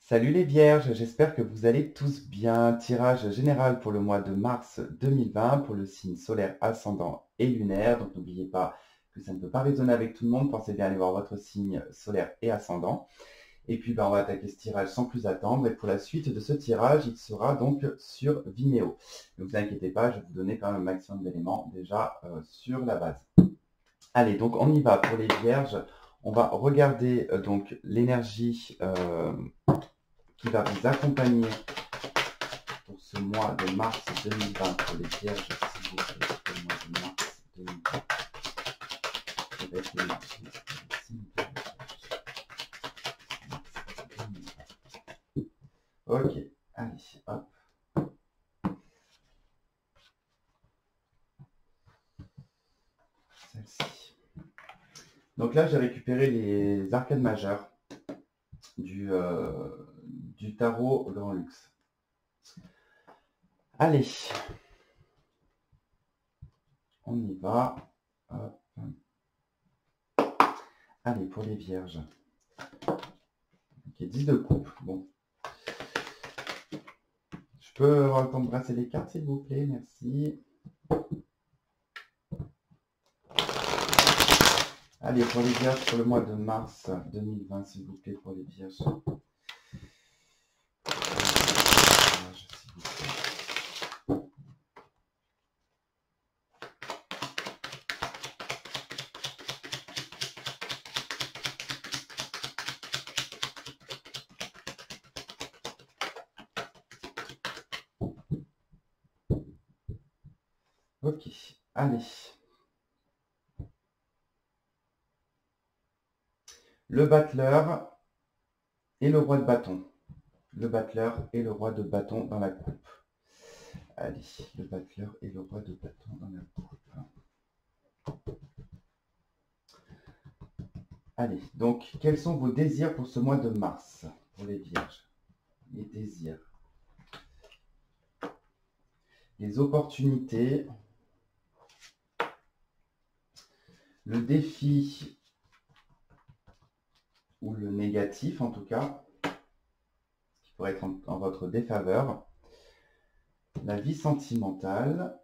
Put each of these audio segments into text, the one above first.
Salut les vierges, j'espère que vous allez tous bien. Tirage général pour le mois de mars 2020 pour le signe solaire ascendant et lunaire. Donc n'oubliez pas que ça ne peut pas résonner avec tout le monde. Pensez bien à aller voir votre signe solaire et ascendant. Et puis on va attaquer ce tirage sans plus attendre. Et pour la suite de ce tirage, il sera donc sur Vimeo. Ne vous inquiétez pas, je vais vous donner quand même un maximum d'éléments déjà sur la base. Allez, donc on y va pour les vierges. On va regarder donc l'énergie qui va vous accompagner pour ce mois de mars 2020 pour les vierges, s'il vous plaît, pour le mois de mars 2020. Ça va être l'énergie pour les signes de la Vierge. Ok, allez, hop. Celle-ci. Donc là, j'ai récupéré les arcades majeures du tarot Grand Luxe. Allez, on y va. Hop. Allez, pour les vierges. Ok, 10 de coupe. Bon. Je peux avoir le temps de brasser les cartes, s'il vous plaît, merci. Allez, pour les vierges, pour le mois de mars 2020, s'il vous plaît, pour les vierges. Ok, allez. Le battleur et le roi de bâton. Le battleur et le roi de bâton dans la coupe. Allez, le battleur et le roi de bâton dans la coupe. Allez, donc, quels sont vos désirs pour ce mois de mars, pour les vierges? Les désirs. Les opportunités. Le défi, ou le négatif en tout cas, qui pourrait être en votre défaveur. La vie sentimentale.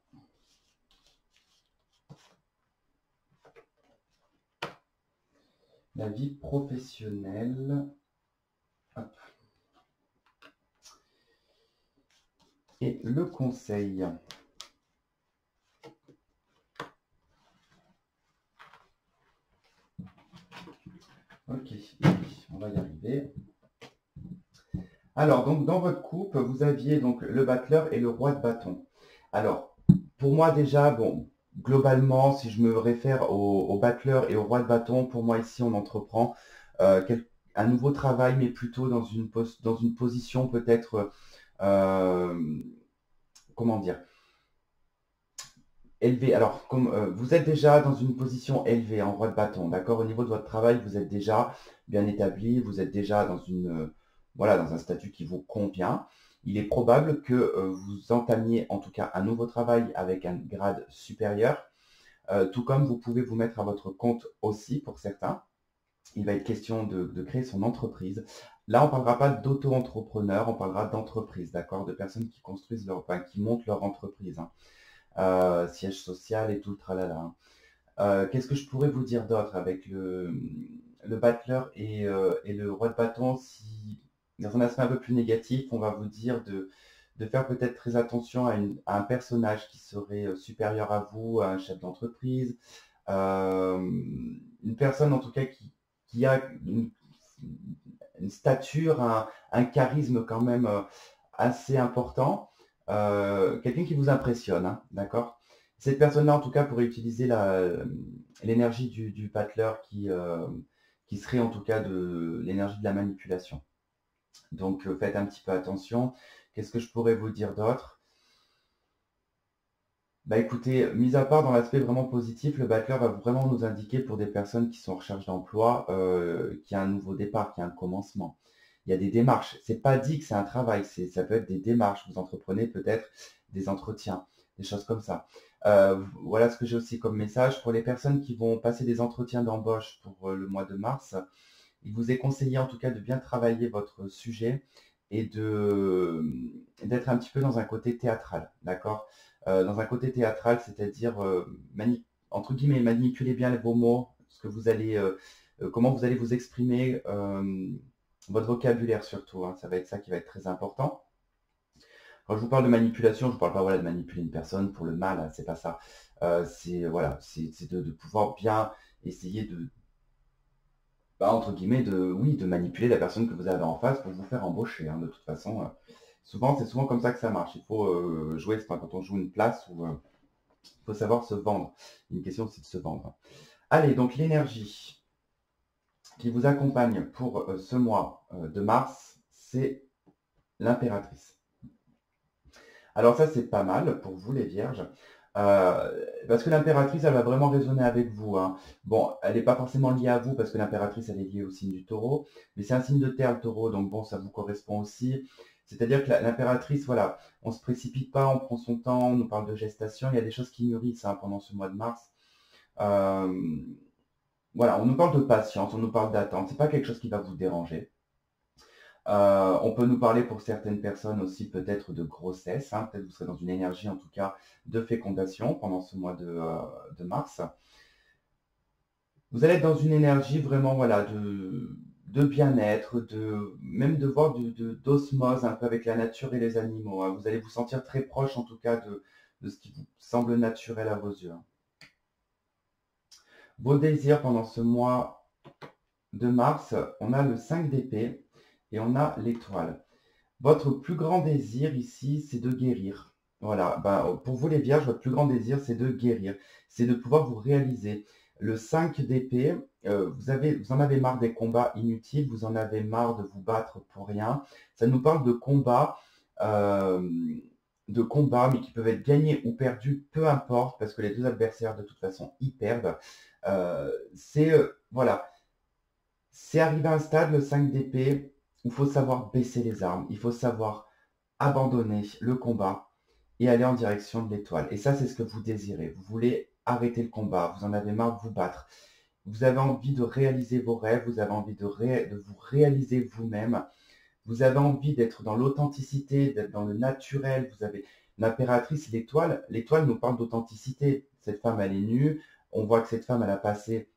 La vie professionnelle. Hop. Et le conseil. Ok, on va y arriver. Alors, donc dans votre coupe, vous aviez donc le battleur et le roi de bâton. Alors, pour moi déjà, bon, globalement, si je me réfère au battleur et au roi de bâton, pour moi ici, on entreprend un nouveau travail, mais plutôt dans une position peut-être, comment dire, élevée. Alors, comme vous êtes déjà dans une position élevée en roi de bâton, d'accord? Au niveau de votre travail, vous êtes déjà bien établi, vous êtes déjà dans voilà, dans un statut qui vous convient. Il est probable que vous entamiez en tout cas un nouveau travail avec un grade supérieur, tout comme vous pouvez vous mettre à votre compte aussi pour certains. Il va être question de créer son entreprise. Là, on ne parlera pas d'auto-entrepreneur, on parlera d'entreprise, d'accord? De personnes qui construisent enfin, qui montent leur entreprise, hein. Siège social et tout le tralala. Qu'est-ce que je pourrais vous dire d'autre avec le battleur et le roi de bâton? Si dans un aspect un peu plus négatif, on va vous dire de faire peut-être très attention à un personnage qui serait supérieur à vous, à un chef d'entreprise, une personne en tout cas qui a une stature, un charisme quand même assez important. Quelqu'un qui vous impressionne, hein, d'accord? Cette personne-là, en tout cas, pourrait utiliser l'énergie du battleur qui serait en tout cas de l'énergie de la manipulation. Donc, faites un petit peu attention. Qu'est-ce que je pourrais vous dire d'autre? Bah écoutez, mis à part dans l'aspect vraiment positif, le battleur va vraiment nous indiquer pour des personnes qui sont en recherche d'emploi, qu'il y a un nouveau départ, qu'il y a un commencement. Il y a des démarches. C'est pas dit que c'est un travail, ça peut être des démarches. Vous entreprenez peut-être des entretiens, des choses comme ça. Voilà ce que j'ai aussi comme message. Pour les personnes qui vont passer des entretiens d'embauche pour le mois de mars, il vous est conseillé en tout cas de bien travailler votre sujet et d'être un petit peu dans un côté théâtral, d'accord? Dans un côté théâtral, c'est-à-dire, entre guillemets, manipuler bien vos mots, ce que vous allez, comment vous allez vous exprimer, votre vocabulaire surtout, hein, ça va être ça qui va être très important. Quand je vous parle de manipulation, je ne vous parle pas voilà, de manipuler une personne pour le mal, hein, c'est pas ça. C'est voilà, c'est de pouvoir bien essayer de, bah, entre guillemets, oui, de manipuler la personne que vous avez en face pour vous faire embaucher, hein, de toute façon. Souvent, c'est souvent comme ça que ça marche. Il faut jouer, enfin, quand on joue une place où il faut savoir se vendre. Une question aussi de se vendre. Allez, donc l'énergie qui vous accompagne pour ce mois de mars, c'est l'impératrice. Alors ça, c'est pas mal pour vous, les vierges. Parce que l'impératrice, elle va vraiment résonner avec vous, hein. Bon, elle n'est pas forcément liée à vous, parce que l'impératrice, elle est liée au signe du taureau. Mais c'est un signe de terre, le taureau, donc bon, ça vous correspond aussi. C'est-à-dire que l'impératrice, voilà, on ne se précipite pas, on prend son temps, on nous parle de gestation. Il y a des choses qui mûrissent hein, pendant ce mois de mars. Voilà, on nous parle de patience, on nous parle d'attente. C'est pas quelque chose qui va vous déranger. On peut nous parler pour certaines personnes aussi peut-être de grossesse, hein. Peut-être vous serez dans une énergie en tout cas de fécondation pendant ce mois de mars. Vous allez être dans une énergie vraiment voilà, de bien-être, même de voir d'osmose un peu avec la nature et les animaux, hein. Vous allez vous sentir très proche en tout cas de ce qui vous semble naturel à vos yeux, hein. Vos désirs pendant ce mois de mars, on a le 5 d'épée et on a l'étoile. Votre plus grand désir ici, c'est de guérir. Voilà, ben, pour vous les vierges, votre plus grand désir, c'est de guérir. C'est de pouvoir vous réaliser. Le 5 d'épée, vous en avez marre des combats inutiles, vous en avez marre de vous battre pour rien. Ça nous parle euh, de combats, mais qui peuvent être gagnés ou perdus, peu importe, parce que les deux adversaires, de toute façon, y perdent. Voilà, c'est arrivé à un stade, le 5 d'épée, où il faut savoir baisser les armes, il faut savoir abandonner le combat et aller en direction de l'étoile. Et ça, c'est ce que vous désirez. Vous voulez arrêter le combat, vous en avez marre de vous battre. Vous avez envie de réaliser vos rêves, vous avez envie de vous réaliser vous-même. Vous avez envie d'être dans l'authenticité, d'être dans le naturel. Vous avez l'impératrice, l'étoile. L'étoile nous parle d'authenticité. Cette femme, elle est nue. On voit que cette femme, elle a passé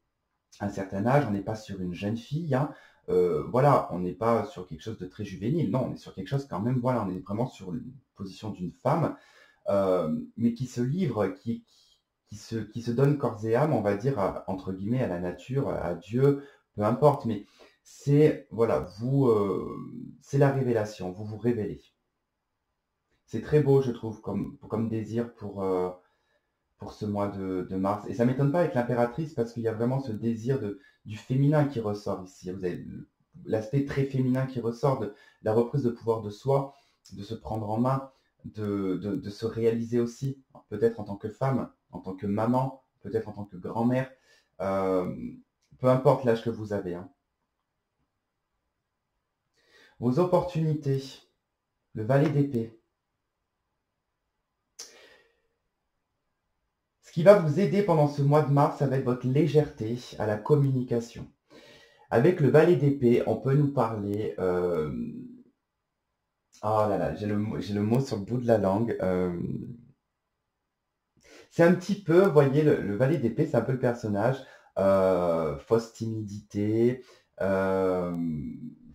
un certain âge, on n'est pas sur une jeune fille, hein. Voilà, on n'est pas sur quelque chose de très juvénile, non, on est sur quelque chose quand même, voilà, on est vraiment sur une position d'une femme, mais qui se livre, qui se donne corps et âme, on va dire, entre guillemets, à la nature, à Dieu, peu importe, mais c'est, voilà, c'est la révélation, vous vous révélez. C'est très beau, je trouve, comme désir pour ce mois de mars. Et ça ne m'étonne pas avec l'impératrice parce qu'il y a vraiment ce désir du féminin qui ressort ici. Vous avez l'aspect très féminin qui ressort de la reprise de pouvoir de soi, de se prendre en main, de se réaliser aussi, peut-être en tant que femme, en tant que maman, peut-être en tant que grand-mère, euh, peu importe l'âge que vous avez, hein. Vos opportunités, le valet d'épée. Ce qui va vous aider pendant ce mois de mars, ça va être votre légèreté à la communication. Avec le valet d'épée, on peut nous parler. Oh là là, j'ai le mot sur le bout de la langue. C'est un petit peu, vous voyez, le valet d'épée, c'est un peu le personnage. Fausse timidité, euh,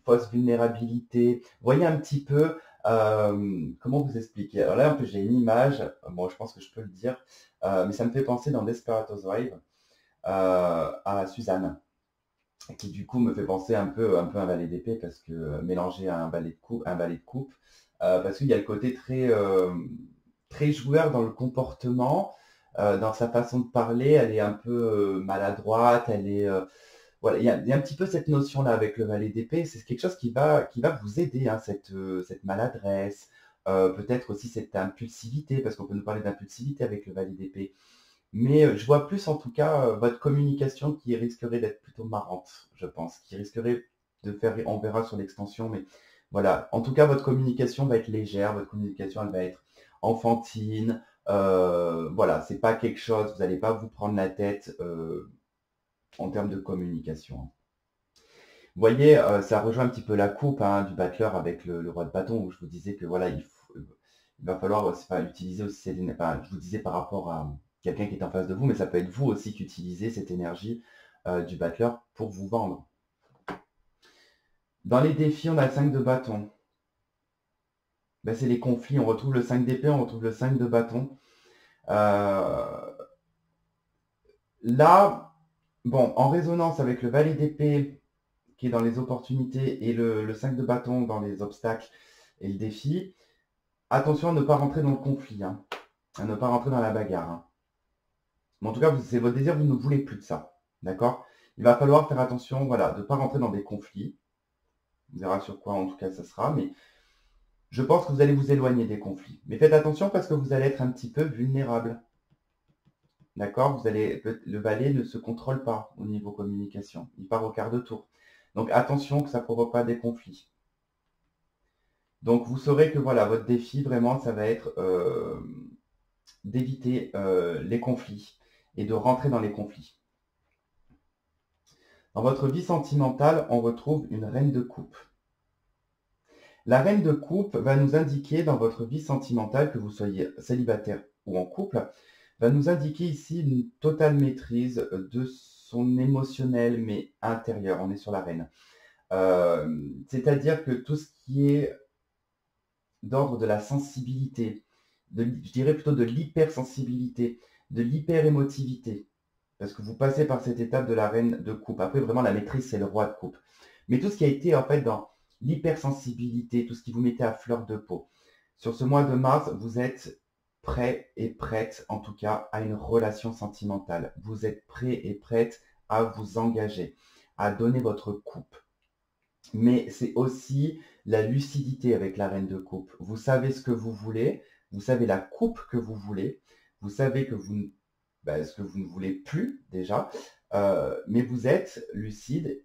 fausse vulnérabilité. Vous voyez un petit peu. Comment vous expliquer? Alors là, un peu, j'ai une image. Bon, je pense que je peux le dire. Mais ça me fait penser dans Desperate Housewives à Suzanne, qui du coup me fait penser un peu à un valet d'épée parce que mélangé à un valet de coupe, parce qu'il y a le côté très joueur dans le comportement, dans sa façon de parler, elle est un peu maladroite, elle est voilà, il y a un petit peu cette notion-là avec le valet d'épée, c'est quelque chose qui va vous aider, hein, cette maladresse, peut-être aussi cette impulsivité, parce qu'on peut nous parler d'impulsivité avec le valet d'épée. Mais je vois plus en tout cas votre communication qui risquerait d'être plutôt marrante, je pense, qui risquerait de faire, on verra sur l'extension, mais voilà. En tout cas, votre communication va être légère, votre communication elle va être enfantine. Voilà, c'est pas quelque chose, vous n'allez pas vous prendre la tête en termes de communication. Vous voyez, ça rejoint un petit peu la coupe hein, du battleur avec le roi de bâton, où je vous disais que voilà, il va falloir enfin, utiliser aussi cette énergie. Enfin, je vous disais par rapport à quelqu'un qui est en face de vous, mais ça peut être vous aussi qui utilisez cette énergie du battleur pour vous vendre. Dans les défis, on a le 5 de bâton. Ben, c'est les conflits. On retrouve le 5 d'épée, on retrouve le 5 de bâton. Là, bon, en résonance avec le valet d'épée qui est dans les opportunités et le 5 de bâton dans les obstacles et le défi, attention à ne pas rentrer dans le conflit, hein, à ne pas rentrer dans la bagarre. Hein. Mais en tout cas, c'est votre désir, vous ne voulez plus de ça. D'accord? Il va falloir faire attention, voilà, de ne pas rentrer dans des conflits. On verra sur quoi en tout cas ça sera, mais je pense que vous allez vous éloigner des conflits. Mais faites attention parce que vous allez être un petit peu vulnérable. D'accord? Le valet ne se contrôle pas au niveau communication. Il part au quart de tour. Donc attention que ça ne provoque pas des conflits. Donc vous saurez que voilà, votre défi vraiment, ça va être d'éviter les conflits et de rentrer dans les conflits. Dans votre vie sentimentale, on retrouve une reine de coupe. La reine de coupe va nous indiquer dans votre vie sentimentale, que vous soyez célibataire ou en couple, va nous indiquer ici une totale maîtrise de son émotionnel, mais intérieur. On est sur la reine. C'est-à-dire que tout ce qui est d'ordre de la sensibilité, je dirais plutôt de l'hypersensibilité, de l'hyperémotivité, parce que vous passez par cette étape de la reine de coupe. Après, vraiment, la maîtrise, c'est le roi de coupe. Mais tout ce qui a été en fait dans l'hypersensibilité, tout ce qui vous mettait à fleur de peau. Sur ce mois de mars, vous êtes prêt et prête, en tout cas, à une relation sentimentale. Vous êtes prêt et prête à vous engager, à donner votre coupe. Mais c'est aussi la lucidité avec la reine de coupe. Vous savez ce que vous voulez, vous savez la coupe que vous voulez, vous savez que ce que vous ne voulez plus déjà, mais vous êtes lucide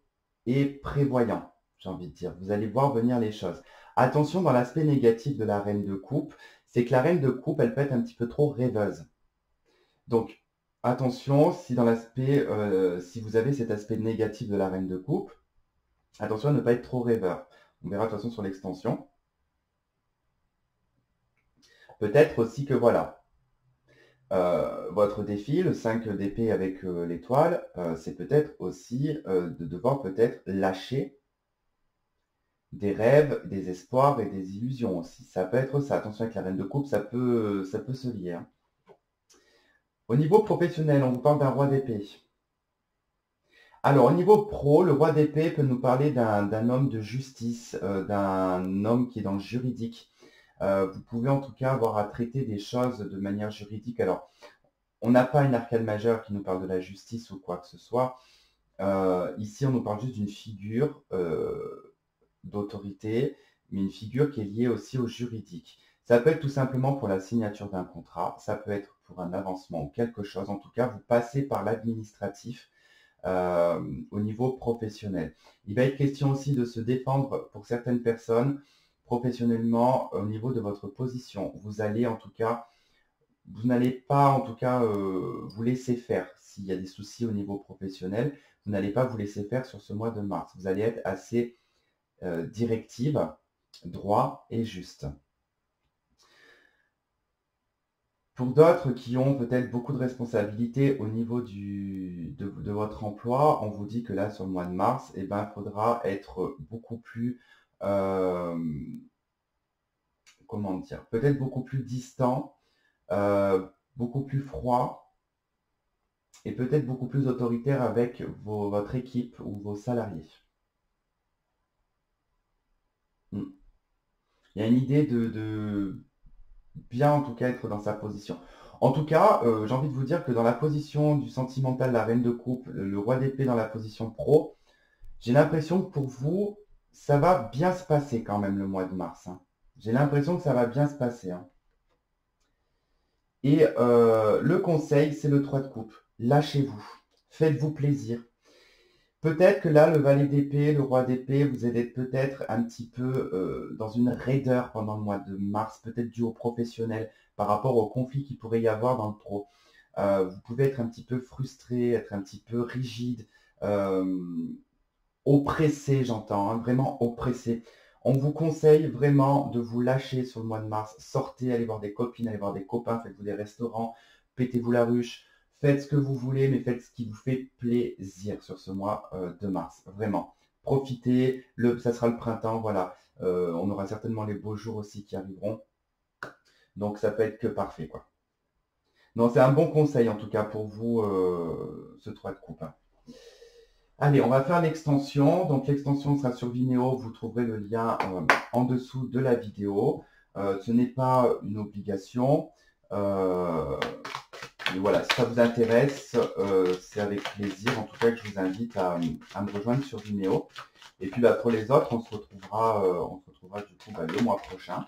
et prévoyant, j'ai envie de dire. Vous allez voir venir les choses. Attention dans l'aspect négatif de la reine de coupe, c'est que la reine de coupe, elle peut être un petit peu trop rêveuse. Donc, attention si dans l'aspect, si vous avez cet aspect négatif de la reine de coupe, attention à ne pas être trop rêveur. On verra de toute façon sur l'extension. Peut-être aussi que voilà, votre défi, le 5 d'épée avec l'étoile, c'est peut-être aussi de devoir peut-être lâcher des rêves, des espoirs et des illusions aussi. Ça peut être ça. Attention avec la reine de coupe, ça peut se lier. Hein. Au niveau professionnel, on vous parle d'un roi d'épée. Alors, au niveau pro, le roi d'épée peut nous parler d'un homme de justice, d'un homme qui est dans le juridique. Vous pouvez en tout cas avoir à traiter des choses de manière juridique. Alors, on n'a pas une arcane majeure qui nous parle de la justice ou quoi que ce soit. Ici, on nous parle juste d'une figure d'autorité, mais une figure qui est liée aussi au juridique. Ça peut être tout simplement pour la signature d'un contrat, ça peut être pour un avancement ou quelque chose. En tout cas, vous passez par l'administratif au niveau professionnel. Il va être question aussi de se défendre pour certaines personnes professionnellement au niveau de votre position. Vous allez en tout cas, vous n'allez pas en tout cas vous laisser faire. S'il y a des soucis au niveau professionnel, vous n'allez pas vous laisser faire sur ce mois de mars. Vous allez être assez directive, droit et juste. Pour d'autres qui ont peut-être beaucoup de responsabilités au niveau de votre emploi, on vous dit que là, sur le mois de mars, il faudra être beaucoup plus, comment dire, peut-être beaucoup plus distant, beaucoup plus froid et peut-être beaucoup plus autoritaire avec votre équipe ou vos salariés. Il y a une idée de bien en tout cas être dans sa position. En tout cas, j'ai envie de vous dire que dans la position du sentimental, la reine de coupe, le roi d'épée dans la position pro, j'ai l'impression que pour vous, ça va bien se passer quand même le mois de mars. Hein. J'ai l'impression que ça va bien se passer. Hein. Et le conseil, c'est le 3 de coupe. Lâchez-vous. Faites-vous plaisir. Peut-être que là, le valet d'épée, le roi d'épée, vous allez peut-être un petit peu dans une raideur pendant le mois de mars, peut-être dû au professionnel, par rapport au conflit qu'il pourrait y avoir dans le pro. Vous pouvez être un petit peu frustré, être un petit peu rigide, oppressé, j'entends, hein, vraiment oppressé. On vous conseille vraiment de vous lâcher sur le mois de mars. Sortez, allez voir des copines, allez voir des copains, faites-vous des restaurants, pétez-vous la ruche, faites ce que vous voulez, mais faites ce qui vous fait plaisir sur ce mois de mars. Vraiment. Profitez, ça sera le printemps, voilà. On aura certainement les beaux jours aussi qui arriveront. Donc ça peut être que parfait, quoi. Non, c'est un bon conseil en tout cas pour vous, ce 3 de coupe, hein. Allez, on va faire l'extension. Donc l'extension sera sur Vimeo. Vous trouverez le lien en dessous de la vidéo. Ce n'est pas une obligation. Mais voilà, si ça vous intéresse, c'est avec plaisir. En tout cas, que je vous invite à me rejoindre sur Vimeo. Et puis bah, pour les autres, on se retrouvera du coup bah, le mois prochain.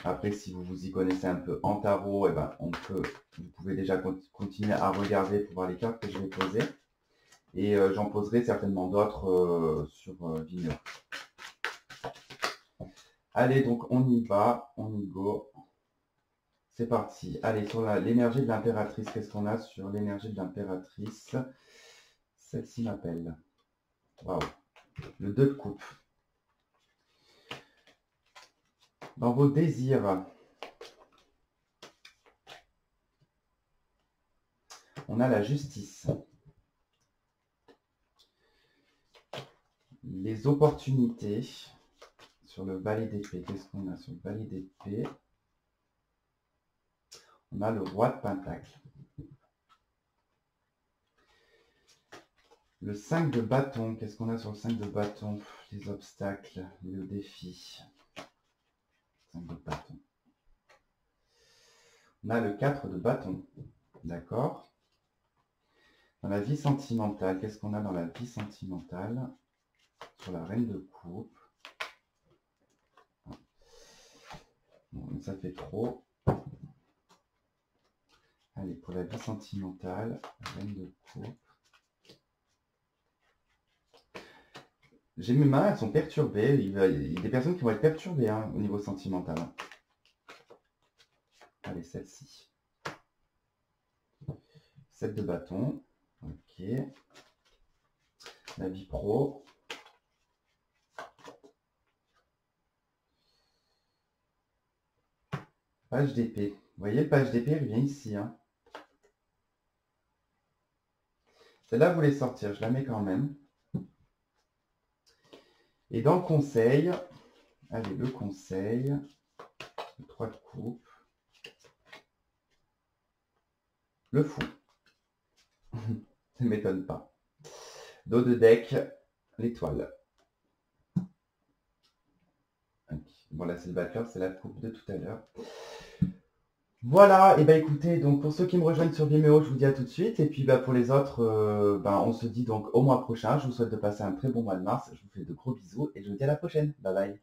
Après, si vous vous y connaissez un peu en tarot, eh ben, vous pouvez déjà continuer à regarder pour voir les cartes que je vais poser. Et j'en poserai certainement d'autres sur Vimeo. Allez, donc on y va, on y go. C'est parti. Allez, sur l'énergie de l'impératrice, qu'est-ce qu'on a sur l'énergie de l'impératrice? Celle-ci m'appelle. Waouh. Le 2 de coupe. Dans vos désirs, on a la justice. Les opportunités sur le valet d'épée. Qu'est-ce qu'on a sur le valet d'épée? On a le roi de pentacle. Le 5 de bâton. Qu'est-ce qu'on a sur le 5 de bâton? Les obstacles, le défi. 5 de bâton. On a le 4 de bâton. D'accord. Dans la vie sentimentale, qu'est-ce qu'on a dans la vie sentimentale? Sur la reine de coupe. Bon, ça fait trop. Allez, pour la vie sentimentale, reine de coupe. J'ai mes mains, elles sont perturbées. Il y a des personnes qui vont être perturbées hein, au niveau sentimental. Allez, celle-ci. 7 de bâton. Ok. La vie pro. Page d'épée. Vous voyez, le page d'épée, il vient ici. Hein. Celle-là voulait sortir, je la mets quand même. Et dans le conseil, allez, le conseil, le 3 de coupe, le fou. Ça ne m'étonne pas. Dos de deck, l'étoile. Okay. Bon, la célibataire, c'est la coupe de tout à l'heure. Voilà, et bah écoutez, donc pour ceux qui me rejoignent sur Vimeo, je vous dis à tout de suite. Et puis bah, pour les autres, on se dit donc au mois prochain. Je vous souhaite de passer un très bon mois de mars. Je vous fais de gros bisous et je vous dis à la prochaine. Bye bye.